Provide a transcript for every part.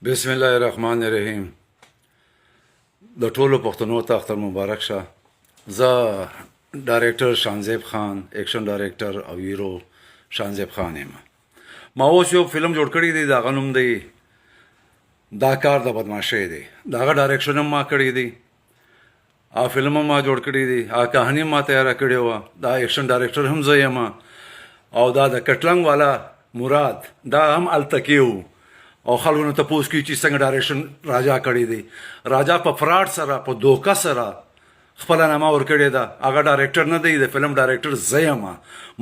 बिस्मिल्लाहिर्रहमानिर्रहीम। د ټولو پښتنو ته اختر مبارک شه. زه ډایرکټر شانزیب خان، ایکشن ډایرکټر او هیرو شانزیب خان یم. ما اوس یو فلم جوړ کړی دی، دغه نوم دی دا کار د بدمعشۍ دی. دغه ډایرکشن هم ما کړی دی، ا فلم هم ما جوړ کړی دی، ا کہانی ما تیار کړی و. دا ایکشن ډایرکټر هم زه یم او دا د کټلنګ والا مراد دا هم التکیو او خلکو نه تپوس کی چې څنګه ډایرکشن راجا کړی دی. راجا په فراډ سره په دوکه سره خپل نامه ورکړی دا. هغه ډایرکټر نه دی، د فلم ډایرکټر زه یم.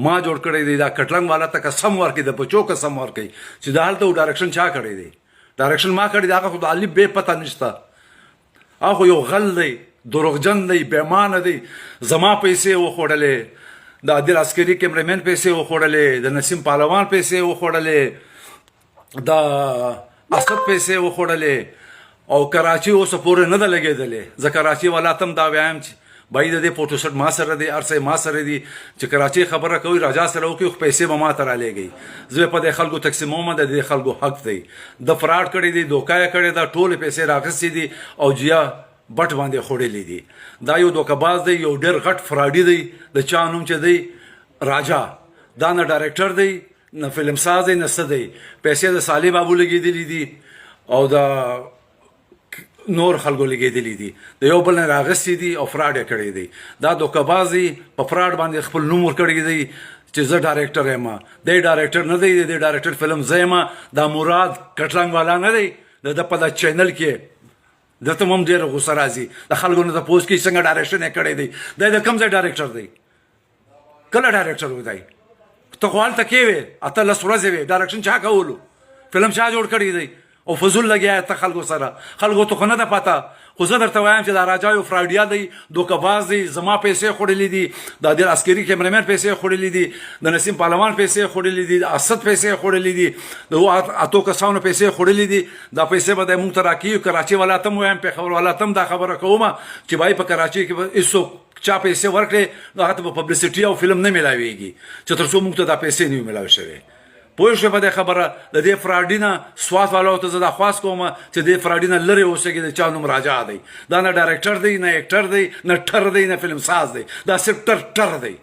ما جوړ کړی دی. دا کټلنګ والا ته قسم ورکړي، د بچو قسم ورکړي چې دا هلته ډایرکشن چا کړی دی. ډایرکشن ما کړی دی. هغه خو د علي بې پته نشته. هغه یو غل دی، دروغجن دی، بېمانه دی. زما پیسې وخوړلې، د عادل عسکري کیمرمین پیسې وخوړلې، د نسیم پهلوان پیسې وخوړلې، د اسد پیسې وخوړلې او کراچي اوس پورې نه ده لګېدلې. زه کراچي والا ته هم دا وایم چې بھائی د دې فوټو سټ ما سره دی، هر څه ما سره دي. چې کراچي خبره کوي راجا سره وکړي، خو پیسې به ما ته رالېږي. زه په دې خلکو تقسیموم، د دې خلکو حق دی. د فراډ کړی دی، دوکه یې کړې ده، ټولې پیسې راغستې دي او جیا بټ باندې خوړلې دي. دا یو دوکهباز دی، یو ډېر غټ فراډي دی. د چا نوم چې دی راجا، دا نه ډایرکټر دی نه فلم ساز دی نه څه دی. پیسې د صالح بابو لګېدلې دي او د نور خلکو لګېدلې دي، د یو بل نه راغستې دي او فراډ یې کړی دی. دا دوکهباز دی، په فراډ باندې خپل نوم ورکړی دی چې زه ډایرکټر یم. دی ډایرکټر نه دی، د ډایرکټر فلم زه یم. دا مراد کټلنګ والا نه دی. د په دا چینل کې دته هم ډېره غوسه راځي. د خلکو نه تپوس کوي څنګه ډایرکشن یې کړی دی. دی د کوم ځای ډایرکټر دی؟ کله ډایرکټر و دی؟ ته خو هلته کې وې، 18 ورځې وې، ډایرکشن چا کولو؟ فلم چا جوړ کړی دی؟ او فضول لګیا ته خلکو سره. خلکو ته خو نه ده پته. خو زه درته وایم چې دا راجا یو فراډیا دی، دوکهباز دی. زما پیسې خوړلې دي، د عادل عسکري کیمرمین پیسې خوړلې دي، د نسیم پهلوان پیسې خوړلې دي، د اسد پیسې خوړلې دي، د اتو کسانو پیسې خوړلې دي. دا پیسې به د موږ ته راکوي. کراچي والا ته هم وایم، پېښور والا ته هم دا خبره کوم چې بھائی په کراچي کې به هېڅوک چا پیسې ورکړې نو هغه ته به پبلیسټي او فلم نه میلاویږي چې تر څو موږ ته دا پیسې نه وي میلاو شوې. پوه شوې په دې خبره؟ د دې فراډي نه سوات والاو ته زه دا خواست کوم چې دې فراډي نه لرې اوسېږي. د چا نوم راجا دی. دا نه ډایرکټر دی، نه اکټر دی، نه ټر دی، نه فلم ساز دی. دا صرف ټر دی.